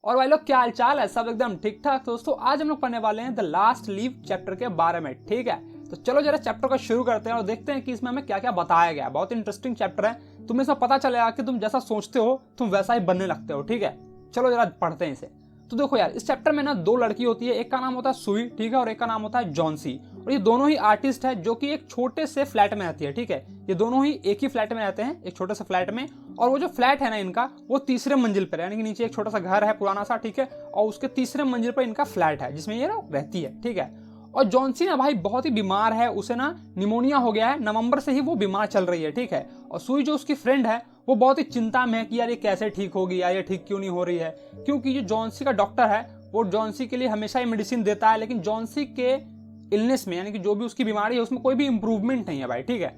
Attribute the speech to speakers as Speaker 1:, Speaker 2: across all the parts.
Speaker 1: और भाई लोग क्या हाल चाल है, सब एकदम ठीक ठाक। दोस्तों आज हम लोग पढ़ने वाले हैं द लास्ट लीव चैप्टर के बारे में, ठीक है। तो चलो जरा चैप्टर को शुरू करते हैं और देखते हैं कि इसमें हमें क्या क्या बताया गया है। बहुत इंटरेस्टिंग चैप्टर है, तुम्हें इसमें पता चलेगा कि तुम जैसा सोचते हो तुम वैसा ही बनने लगते हो, ठीक है। चलो जरा पढ़ते हैं इसे। तो देखो यार, इस चैप्टर में ना दो लड़की होती है, एक का नाम होता है सुई, ठीक है, और एक का नाम होता है जॉन्सी। और ये दोनों ही आर्टिस्ट है जो कि एक छोटे से फ्लैट में रहती है, ठीक है। ये दोनों ही एक ही फ्लैट में रहते हैं, एक छोटे से फ्लैट में। और वो जो फ्लैट है ना इनका, वो तीसरे मंजिल पर है, यानी कि नीचे एक छोटा सा घर है पुराना सा, ठीक है, और उसके तीसरे मंजिल पर इनका फ्लैट है जिसमें ये रहती है, ठीक है। और जॉन्सी ना भाई बहुत ही बीमार है, उसे ना निमोनिया हो गया है, नवंबर से ही वो बीमार चल रही है, ठीक है। और सुई जो उसकी फ्रेंड है वो बहुत ही चिंता में है कि यार ये कैसे ठीक होगी, यार ये ठीक क्यों नहीं हो रही है, क्योंकि जो जॉन्सी का डॉक्टर है वो जॉन्सी के लिए हमेशा ही मेडिसिन देता है, लेकिन जॉन्सी के इलनेस में, यानी कि जो भी उसकी बीमारी है उसमें कोई भी इंप्रूवमेंट नहीं है भाई, ठीक है।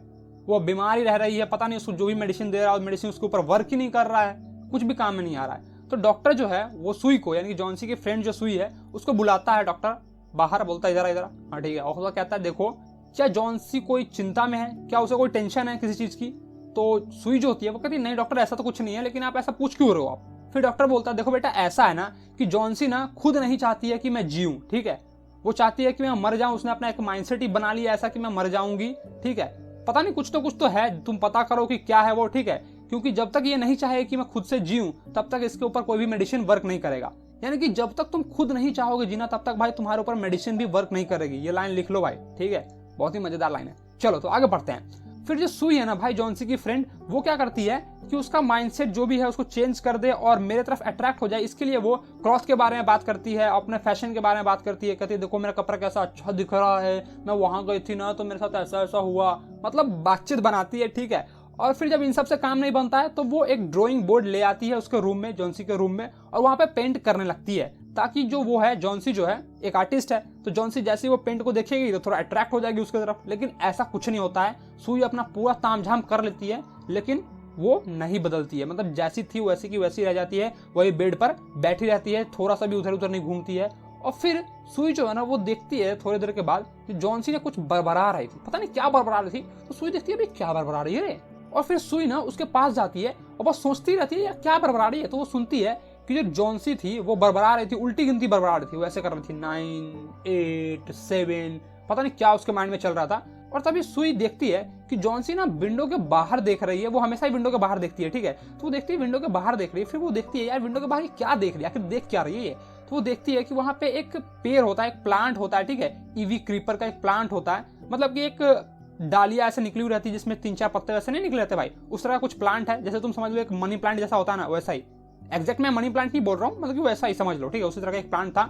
Speaker 1: वो बीमार ही रह रही है, पता नहीं उसको जो भी मेडिसिन दे रहा है मेडिसिन उसके ऊपर वर्क ही नहीं कर रहा है, कुछ भी काम में नहीं आ रहा है। तो डॉक्टर जो है वो सुई को, यानी कि जॉन्सी की फ्रेंड जो सुई है उसको बुलाता है डॉक्टर बाहर, बोलता है इधर इधर, हाँ ठीक है। और वो कहता है देखो क्या जॉन्सी कोई चिंता में है, क्या उसे कोई टेंशन है किसी चीज की। तो सुई जो होती है वो कहती है नहीं डॉक्टर ऐसा तो कुछ नहीं है, लेकिन आप ऐसा पूछ क्यों रहे हो आप। फिर डॉक्टर बोलता है देखो बेटा ऐसा है ना कि जॉन्सी ना खुद नहीं चाहती है कि मैं जीऊं, ठीक है, वो चाहती है कि मैं मर जाऊं। उसने अपना एक माइंडसेट ही बना लिया ऐसा कि मैं मर जाऊंगी, ठीक है। पता नहीं कुछ तो है, तुम पता करो कि क्या है वो, ठीक है। क्योंकि जब तक ये नहीं चाहे कि मैं खुद से जीऊं तब तक इसके ऊपर कोई भी मेडिसिन वर्क नहीं करेगा। यानी कि जब तक तुम खुद नहीं चाहोगे जीना तब तक भाई तुम्हारे ऊपर मेडिसिन भी वर्क नहीं करेगी। ये लाइन लिख लो भाई, ठीक है, बहुत ही मजेदार लाइन है। चलो तो आगे बढ़ते हैं। फिर जो सुई है ना भाई जॉन्सी की फ्रेंड, वो क्या करती है कि उसका माइंडसेट जो भी है उसको चेंज कर दे और मेरे तरफ अट्रैक्ट हो जाए, इसके लिए वो क्रॉस के बारे में बात करती है, अपने फैशन के बारे में बात करती है। कहती है देखो मेरा कपड़ा कैसा अच्छा दिख रहा है, मैं वहां गई थी ना तो मेरे साथ ऐसा ऐसा हुआ, मतलब बातचीत बनाती है, ठीक है। और फिर जब इन सब से काम नहीं बनता है तो वो एक ड्राइंग बोर्ड ले आती है उसके रूम में, जॉन्सी के रूम में, और वहां पे पेंट करने लगती है, ताकि जो वो है जॉन्सी जो है एक आर्टिस्ट है, तो जॉन्सी जैसे ही वो पेंट को देखेगी तो थोड़ा अट्रैक्ट हो जाएगी उसकी तरफ। लेकिन ऐसा कुछ नहीं होता है, सुई अपना पूरा तामझाम कर लेती है लेकिन वो नहीं बदलती है, मतलब जैसी थी वैसी की वैसी रह जाती है, वही बेड पर बैठी रहती है, थोड़ा सा भी उधर उधर नहीं घूमती है। और फिर सुई जो है ना वो देखती है थोड़ी देर के बाद कि जॉन्सी ने कुछ बड़बड़ा रही थी, पता नहीं क्या बड़बड़ा रही थी। तो सुई देखती है भाई क्या बड़बड़ा रही है। और फिर सुई ना उसके पास जाती है और बस सोचती रहती है यार क्या बड़बड़ा रही है। तो वो सुनती है कि जो जॉन्सी थी वो बड़बड़ा रही थी, उल्टी गिनती बड़बड़ा रही थी, वो ऐसे कर रही थी 9 8 7, पता नहीं क्या उसके माइंड में चल रहा था। और तभी सुई देखती है कि जॉन्सी ना विंडो के बाहर देख रही है, वो हमेशा ही विंडो के बाहर देखती है, ठीक है। तो वो देखती है विंडो के बाहर देख रही है, फिर वो देखती है यार विंडो के बाहर क्या देख रही है, आखिर देख क्या रही है ये। तो वो देखती है कि वहां पे एक पेड़ होता है, एक प्लांट होता है, ठीक है, ईवी क्रीपर का एक प्लांट होता है, मतलब कि एक डालिया ऐसे निकली हुई रहती है जिसमें 3-4 पत्ते वैसे नहीं निकले रहते भाई, उस तरह का कुछ प्लांट है, जैसे तुम समझ लो एक मनी प्लांट जैसा होता है ना वैसा ही। एग्जैक्ट मैं मनी प्लांट नहीं बोल रहा हूँ, मतलब कि वैसा ही समझ लो, ठीक है, उसी तरह का एक प्लांट था।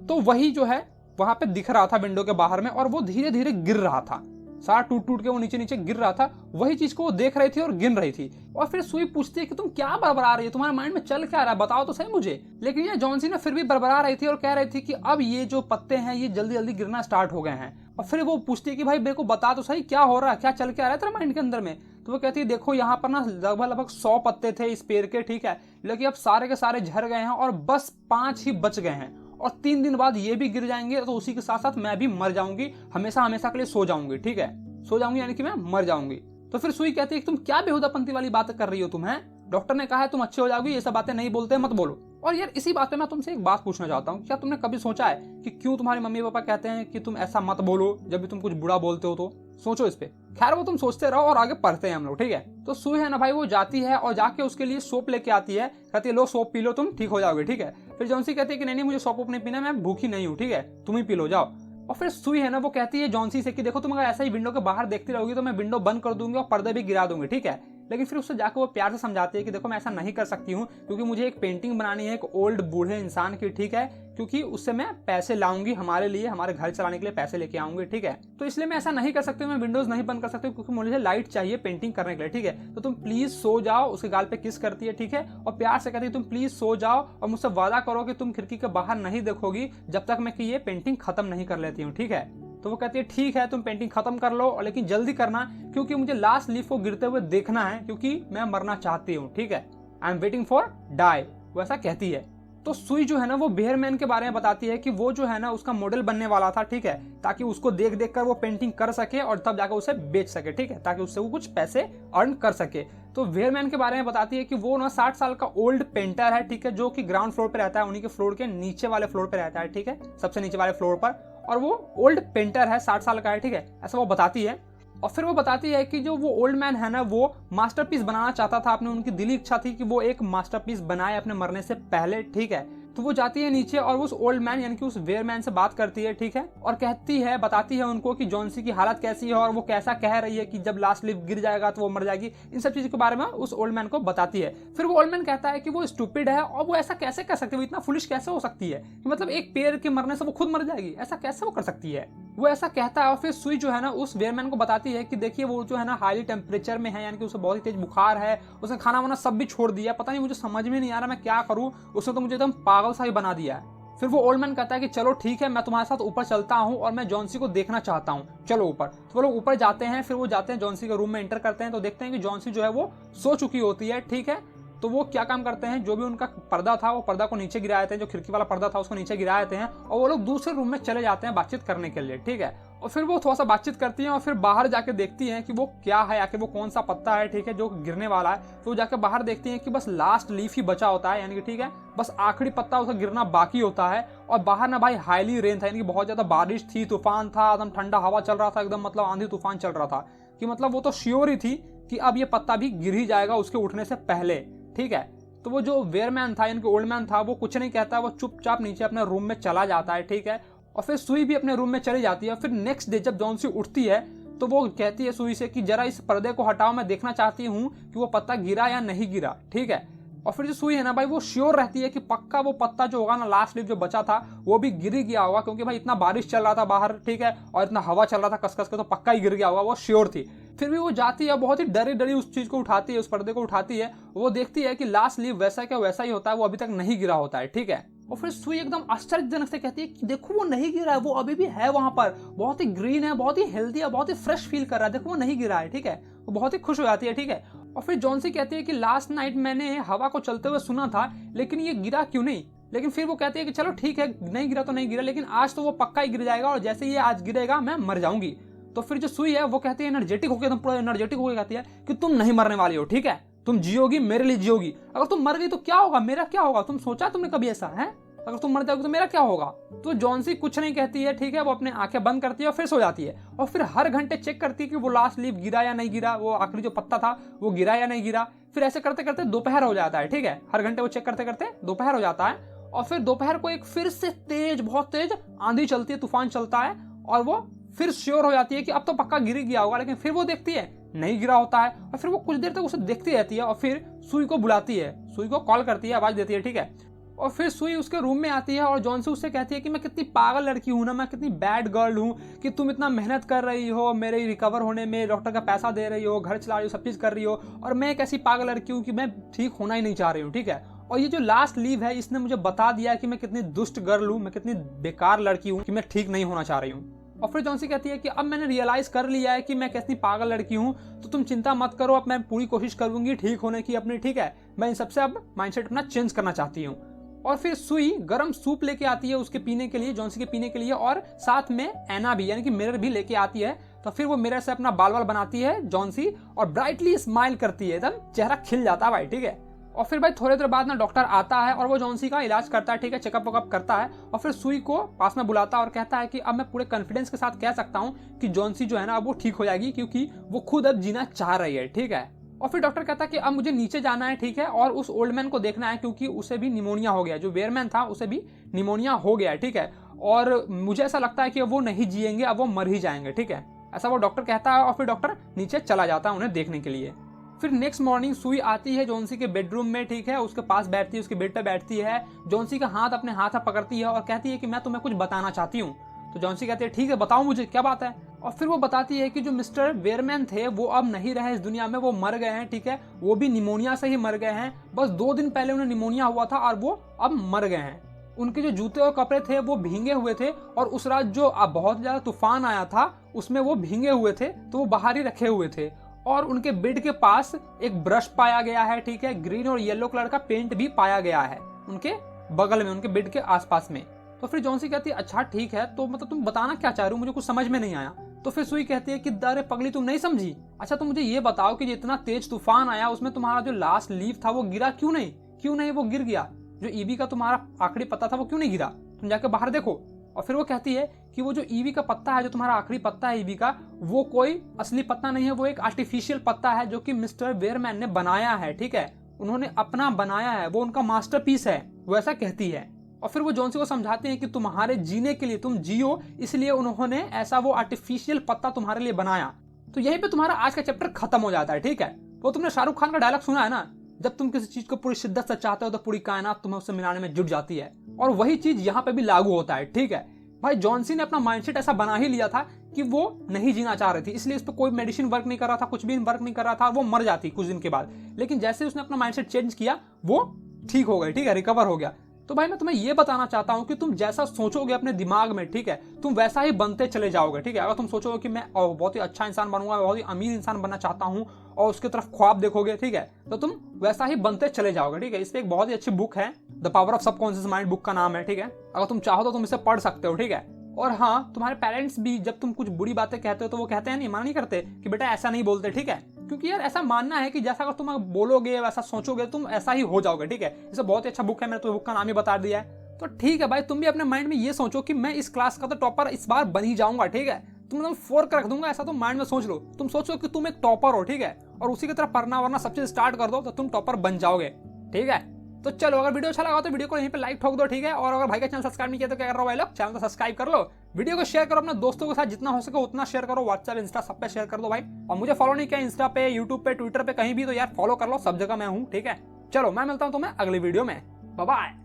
Speaker 1: तो वही जो है वहां पे दिख रहा था विंडो के बाहर में, और वो धीरे धीरे गिर रहा था, सारा टूट टूट के वो नीचे नीचे गिर रहा था। वही चीज को वो देख रही थी और गिन रही थी। और फिर सुई पूछती है कि तुम क्या बड़बड़ा रही है, तुम्हारे माइंड में चल क्या रहा है, बताओ तो सही मुझे। लेकिन ये जॉन्सी ना फिर भी बड़बड़ा रही थी और कह रही थी कि अब ये जो पत्ते हैं ये जल्दी जल्दी गिरना स्टार्ट हो गए हैं। और फिर वो पूछती है कि भाई मेरे को बता तो सही क्या हो रहा है, क्या चल क्या रहा है तेरे माइंड के अंदर में। तो वो कहती है देखो यहाँ पर ना लगभग 100 पत्ते थे इस पेड़ के, ठीक है, लेकिन अब सारे के सारे झड़ गए हैं और बस 5 ही बच गए हैं, और 3 दिन बाद ये भी गिर जाएंगे, तो उसी के साथ साथ मैं भी मर जाऊंगी, हमेशा हमेशा के लिए सो जाऊंगी, ठीक है, सो जाऊंगी यानी कि मैं मर जाऊंगी। तो फिर सुई कहती है कि तुम क्या बेहुदापंती वाली बात कर रही हो तुम, है डॉक्टर ने कहा है तुम अच्छे हो जाओगी, ये सब बातें नहीं बोलते मत बोलो। और यार इसी बात पे मैं तुमसे एक बात पूछना चाहता हूँ, क्या तुमने कभी सोचा है कि क्यों तुम्हारे मम्मी पापा कहते हैं कि तुम ऐसा मत बोलो जब भी तुम कुछ बुरा बोलते हो, तो सोचो इस पे। खैर वो तुम सोचते रहो और आगे पढ़ते हैं हम लोग, ठीक है। तो सुई है ना भाई वो जाती है और जाके उसके लिए सोप लेके आती है, कहती है लो सोप पी लो तुम ठीक हो जाओगे, ठीक है। फिर जॉन्सी कहती है कि नहीं मुझे सोप नहीं पीना, मैं भूखी नहीं हूँ, ठीक है, तुम ही पी लो जाओ। और फिर सुई है ना वो कहती है जॉन्सी से कि देखो तुम अगर ऐसा ही विंडो के बाहर देखती रहोगी तो मैं विंडो बंद कर दूंगी और पर्दे भी गिरा दूंगी, ठीक है। लेकिन फिर उससे जाकर वो प्यार से समझाती है कि देखो मैं ऐसा नहीं कर सकती हूँ, क्योंकि मुझे एक पेंटिंग बनानी है एक ओल्ड बूढ़े इंसान की, ठीक है, क्योंकि उससे मैं पैसे लाऊंगी हमारे लिए, हमारे घर चलाने के लिए पैसे लेके आऊंगी, ठीक है। तो इसलिए मैं ऐसा नहीं कर सकती, मैं विंडोज नहीं बंद कर सकती क्योंकि मुझे लाइट चाहिए पेंटिंग करने के लिए, ठीक है। तो तुम प्लीज सो जाओ, उसके गाल पे किस करती है, ठीक है, और प्यार से कहती है तुम प्लीज सो जाओ और मुझसे वादा करो कि तुम खिड़की के बाहर नहीं देखोगी जब तक मैं कि ये पेंटिंग खत्म नहीं कर लेती हूँ, ठीक है। तो वो कहती है ठीक है तुम पेंटिंग खत्म कर लो, लेकिन जल्दी करना क्योंकि मुझे लास्ट लीफ को गिरते हुए देखना है, क्योंकि मैं मरना चाहती हूँ, ठीक है, I am waiting for die, वैसा कहती है। तो सुई जो है ना वो बेयरमैन के बारे में बताती है कि वो जो है ना उसका मॉडल बनने वाला था, ठीक है, ताकि उसको देख देख कर वो पेंटिंग कर सके और तब जाकर उसे बेच सके, ठीक है, ताकि उससे वो कुछ पैसे अर्न कर सके। तो वेयरमैन के बारे में बताती है कि वो ना 60 साल का ओल्ड पेंटर है, ठीक है, जो कि ग्राउंड फ्लोर पे रहता है, उन्हीं के फ्लोर के नीचे वाले फ्लोर पे रहता है, ठीक है, सबसे नीचे वाले फ्लोर पर। और वो ओल्ड पेंटर है, 60 साल का है, ठीक है, ऐसा वो बताती है। और फिर वो बताती है कि जो वो ओल्ड मैन है ना, वो मास्टरपीस बनाना चाहता था अपने, उनकी दिली इच्छा थी कि वो एक मास्टरपीस बनाए अपने मरने से पहले, ठीक है। तो वो जाती है नीचे और उस ओल्ड मैन यानी कि उस वेयरमैन से बात करती है, ठीक है, और कहती है, बताती है उनको कि जॉन सी की हालत कैसी है और वो कैसा कह रही है कि जब लास्ट लीफ गिर जाएगा तो वो मर जाएगी। इन सब चीजों के बारे में उस ओल्ड मैन को बताती है। फिर वो ओल्ड मैन कहता है कि वो स्टूपिड है और वो ऐसा कैसे कर सकती है, वो इतना फुलिश कैसे हो सकती है कि मतलब एक पेड़ के मरने से वो खुद मर जाएगी, ऐसा कैसे वो कर सकती है। वो ऐसा कहता है। और फिर सुई जो है ना उस वेयरमैन को बताती है कि देखिए वो जो है ना हाईली टेम्परेचर में है, यानी कि उसे बहुत ही तेज बुखार है, उसने खाना वाना सब भी छोड़ दिया, पता नहीं मुझे समझ में नहीं आ रहा मैं क्या करूं, उसने तो मुझे एकदम पागल सा ही बना दिया है। फिर वो ओल्ड मैन कहता है कि चलो ठीक है, मैं तुम्हारे साथ ऊपर चलता हूँ और मैं जॉन सी को देखना चाहता हूँ, चलो ऊपर। तो वो लोग ऊपर जाते हैं। फिर वो जाते हैं जॉन सी के रूम में, एंटर करते हैं तो देखते हैं कि जॉन सी जो है वो सो चुकी होती है, ठीक है। तो वो क्या काम करते हैं, जो भी उनका पर्दा था वो पर्दा को नीचे गिरा देते हैं, जो खिड़की वाला पर्दा था उसको नीचे गिरा देते हैं और वो लोग दूसरे रूम में चले जाते हैं बातचीत करने के लिए, ठीक है। और फिर वो थोड़ा सा बातचीत करती हैं और फिर बाहर जाके देखती हैं कि वो क्या है, आखिर वो कौन सा पत्ता है, ठीक है, जो गिरने वाला है। तो वो जाके बाहर देखती हैं कि बस लास्ट लीफ ही बचा होता है, यानी कि ठीक है, बस आखिरी पत्ता उसका गिरना बाकी होता है। और बाहर ना भाई हाईली रेन था, यानी कि बहुत ज्यादा बारिश थी, तूफान था, एकदम ठंडा हवा चल रहा था, एकदम मतलब आंधी तूफान चल रहा था, कि मतलब वो तो श्योर ही थी कि अब ये पत्ता भी गिर ही जाएगा उसके उठने से पहले, ठीक है। तो वो जो वेयरमैन था यानी कि ओल्ड मैन था, वो कुछ नहीं कहता, वो चुपचाप नीचे अपने रूम में चला जाता है, ठीक है। और फिर सुई भी अपने रूम में चली जाती है। फिर नेक्स्ट डे जब जॉन सी उठती है तो वो कहती है सुई से कि जरा इस पर्दे को हटाओ, मैं देखना चाहती हूँ कि वो पत्ता गिरा या नहीं गिरा, ठीक है। और फिर जो सुई है ना भाई, वो श्योर रहती है कि पक्का वो पत्ता जो होगा ना, लास्ट लीफ जो बचा था वो भी गिर ही गया होगा, क्योंकि भाई इतना बारिश चल रहा था बाहर, ठीक है, और इतना हवा चल रहा था कस कस के, तो पक्का ही गिर गया होगा, वो श्योर थी। फिर भी वो जाती है, बहुत ही डरी डरी उस चीज को उठाती है, उस पर्दे को उठाती है। वो देखती है कि लास्ट लीफ वैसा क्या वैसा ही होता है, वो अभी तक नहीं गिरा होता है, ठीक है। और फिर सुई एकदम आश्चर्यजनक से कहती है कि देखो वो नहीं गिरा है, वो अभी भी है वहां पर, बहुत ही ग्रीन है, बहुत ही हेल्दी है, बहुत ही फ्रेश फील कर रहा है, देखो वो नहीं गिरा है, ठीक है। वो बहुत ही खुश हो जाती है, ठीक है। और फिर जॉन सी कहती है कि लास्ट नाइट मैंने हवा को चलते हुए सुना था, लेकिन ये गिरा क्यों नहीं। लेकिन फिर वो कहती है कि चलो ठीक है, नहीं गिरा तो नहीं गिरा, लेकिन आज तो वो पक्का ही गिर जाएगा और जैसे ये आज गिरेगा मैं मर जाऊंगी। तो फिर जो सुई है वो कहती है एनर्जेटिक होकर, एकदम पूरा एनर्जेटिक होकर कहती है कि तुम नहीं मरने वाली हो, ठीक है, तुम जियोगी, मेरे लिए जियोगी। अगर तुम मर गई तो क्या होगा, मेरा क्या होगा, तुम सोचा तुमने कभी ऐसा है, अगर तुम मर जाओगे तो मेरा क्या होगा। तो जॉन सी कुछ नहीं कहती है, ठीक है, वो अपने आंखें बंद करती है और फिर सो जाती है। और फिर हर घंटे चेक करती है कि वो लास्ट लीफ गिरा या नहीं गिरा, वो आखिरी जो पत्ता था वो गिरा या नहीं गिरा। फिर ऐसे करते करते दोपहर हो जाता है, ठीक है, हर घंटे वो चेक करते करते दोपहर हो जाता है। और फिर दोपहर को एक फिर से तेज, बहुत तेज आंधी चलती है, तूफान चलता है और वो फिर श्योर हो जाती है कि अब तो पक्का गिर गया होगा, लेकिन फिर वो देखती है नहीं गिरा होता है। और फिर वो कुछ देर तक उसे देखती रहती है और फिर सुई को बुलाती है, सुई को कॉल करती है, आवाज देती है, ठीक है। और फिर सुई उसके रूम में आती है और जॉन सी उससे कहती है कि मैं कितनी पागल लड़की हूँ ना, मैं कितनी बैड गर्ल हूँ कि तुम इतना मेहनत कर रही हो मेरे रिकवर होने में, डॉक्टर का पैसा दे रही हो, घर चला रही हो, सब चीज कर रही हो, और मैं एक ऐसी पागल लड़की हूँ कि मैं ठीक होना ही नहीं चाह रही हूँ, ठीक है। और ये जो लास्ट लीव है इसने मुझे बता दिया कि मैं कितनी दुष्ट गर्ल हूँ, मैं कितनी बेकार लड़की हूँ कि मैं ठीक नहीं होना चाह रही हूँ। और फिर जॉन सी कहती है कि अब मैंने रियलाइज कर लिया है कि मैं कितनी पागल लड़की हूँ, तो तुम चिंता मत करो, अब मैं पूरी कोशिश करूंगी ठीक होने की अपनी, ठीक है। मैं इन सबसे अब माइंडसेट अपना चेंज करना चाहती हूँ। और फिर सुई गरम सूप लेके आती है उसके पीने के लिए, जॉन सी के पीने के लिए, और साथ में एना भी यानी कि मिरर भी लेके आती है। तो फिर वो मिरर से अपना बाल बाल बनाती है जॉन सी और ब्राइटली स्माइल करती है, एकदम चेहरा खिल जाता है भाई, ठीक है। और फिर भाई थोड़ी देर बाद ना डॉक्टर आता है और वो जॉन सी का इलाज करता है, ठीक है, चेकअप वकअप करता है। और फिर सुई को पास में बुलाता है और कहता है कि अब मैं पूरे कॉन्फिडेंस के साथ कह सकता हूँ कि जॉन सी जो है ना अब वो ठीक हो जाएगी, क्योंकि वो खुद अब जीना चाह रही है, ठीक है। और फिर डॉक्टर कहता है कि अब मुझे नीचे जाना है, ठीक है, और उस ओल्ड मैन को देखना है, क्योंकि उसे भी निमोनिया हो गया, जो वेयरमैन था उसे भी निमोनिया हो गया, ठीक है। और मुझे ऐसा लगता है कि वो नहीं जिएंगे, अब वो मर ही जाएंगे, ठीक है, ऐसा वो डॉक्टर कहता है। और फिर डॉक्टर नीचे चला जाता है उन्हें देखने के लिए। फिर नेक्स्ट मॉर्निंग सुई आती है जॉन सी के बेडरूम में, ठीक है, उसके पास बैठती है, उसके बेड पे बैठती है, जॉन सी का हाथ अपने हाथ में पकड़ती है और कहती है कि मैं तुम्हें कुछ बताना चाहती हूँ। तो जॉन सी कहती है ठीक है बताओ मुझे क्या बात है। और फिर वो बताती है कि जो मिस्टर वेयरमैन थे वो अब नहीं रहे इस दुनिया में, वो मर गए हैं, ठीक है, वो भी निमोनिया से ही मर गए हैं, बस 2 दिन पहले उन्हें निमोनिया हुआ था और वो अब मर गए हैं। उनके जो जूते और कपड़े थे वो भींगे हुए थे और उस रात जो बहुत ज्यादा तूफान आया था उसमें वो भींगे हुए थे, तो वो बाहर ही रखे हुए थे। और उनके बेड के पास एक ब्रश पाया गया है, ठीक है, ग्रीन और येलो कलर का पेंट भी पाया गया है उनके बगल में, उनके बेड के आसपास में। तो फिर जॉन सी कहती है अच्छा ठीक है, तो मतलब तुम बताना क्या चाह रही हो, मुझे कुछ समझ में नहीं आया। तो फिर सुई कहती है कि अरे पगली तुम नहीं समझी, अच्छा तुम मुझे ये बताओ कि जितना तेज तूफान आया उसमें तुम्हारा जो लास्ट लीफ था वो गिरा क्यों नहीं वो गिर गया, जो ईवी का तुम्हारा आखिरी पत्ता था वो क्यों नहीं गिरा, तुम जाके बाहर देखो। और फिर वो कहती है कि वो जो ईवी का पत्ता है, जो तुम्हारा आखिरी पत्ता है ईवी का, वो कोई असली पत्ता नहीं है, वो एक आर्टिफिशियल पत्ता है जो कि मिस्टर वेयरमैन ने बनाया है, ठीक है, उन्होंने अपना बनाया है, वो उनका मास्टरपीस है, वो ऐसा कहती है। और फिर वो जॉन सी को समझाते हैं कि तुम्हारे जीने के लिए, तुम जियो इसलिए उन्होंने ऐसा वो आर्टिफिशियल पत्ता तुम्हारे लिए बनाया। तो यहीं पे तुम्हारा आज का चैप्टर खत्म हो जाता है, ठीक है। वो तुमने शाहरुख खान का डायलॉग सुना है ना, जब तुम किसी चीज को पूरी शिद्दत से चाहते हो तो पूरी कायनात तुम्हें उससे मिलाने में जुट जाती है, और वही चीज यहाँ पे भी लागू होता है, ठीक है। भाई जॉन सी ने अपना माइंडसेट ऐसा बना ही लिया था कि वो नहीं जीना चाह रही थी, इसलिए इस पर कोई मेडिसिन वर्क नहीं कर रहा था, कुछ भी वर्क नहीं कर रहा था, वो मर जाती कुछ दिन के बाद। लेकिन जैसे उसने अपना माइंडसेट चेंज किया वो ठीक हो गई, ठीक है, रिकवर हो गया। तो भाई मैं तुम्हें ये बताना चाहता हूं कि तुम जैसा सोचोगे अपने दिमाग में, ठीक है, तुम वैसा ही बनते चले जाओगे, ठीक है। अगर तुम सोचोगे कि मैं बहुत ही अच्छा इंसान बनूंगा, बहुत ही अमीर इंसान बनना चाहता हूं, और उसकी तरफ ख्वाब देखोगे, ठीक है, तो तुम वैसा ही बनते चले जाओगे, ठीक है। इस पे एक बहुत ही अच्छी बुक है, the power of subconscious mind book का नाम है, ठीक है। अगर तुम चाहो तो तुम इसे पढ़ सकते हो, ठीक है। और हाँ, तुम्हारे पेरेंट्स भी जब तुम कुछ बुरी बातें कहते हो तो वो कहते हैं नहीं, मना नहीं करते कि बेटा ऐसा नहीं बोलते, ठीक है, क्योंकि यार ऐसा मानना है कि जैसा अगर तुम बोलोगे वैसा सोचोगे तुम ऐसा ही हो जाओगे, ठीक है। इसे बहुत ही अच्छा बुक है, मैंने तुम्हें बुक का नाम ही बता दिया है। तो ठीक है भाई, तुम भी अपने माइंड में ये सोचो कि मैं इस क्लास का तो टॉपर इस बार बन ही जाऊंगा, ठीक है, तुम फोर कर रख दूंगा, ऐसा तुम माइंड में सोच लो। तुम सोचो कि तुम एक टॉपर हो, ठीक है, और उसी की तरह पढ़ना वरना सब चीज स्टार्ट कर दो तो तुम टॉपर बन जाओगे, ठीक है। तो चलो, अगर वीडियो अच्छा लगा तो वीडियो को यहीं पे लाइक ठोक दो, ठीक है। और अगर भाई का चैनल सब्सक्राइब नहीं किया तो क्या कर रहे हो भाई लोग, चैनल को सब्सक्राइब कर लो, वीडियो को शेयर करो अपने दोस्तों के साथ, जितना हो सके उतना शेयर करो, व्हाट्सएप इंस्टा सब पे शेयर कर दो भाई। और मुझे फॉलो नहीं किया इंस्टा पे, यूट्यूब पे, ट्विटर पे, कहीं भी, तो यार फॉलो कर लो, सब जगह मैं हूँ, ठीक है। चलो मैं मिलता हूँ तुम्हें अगली वीडियो में, बाय बाय।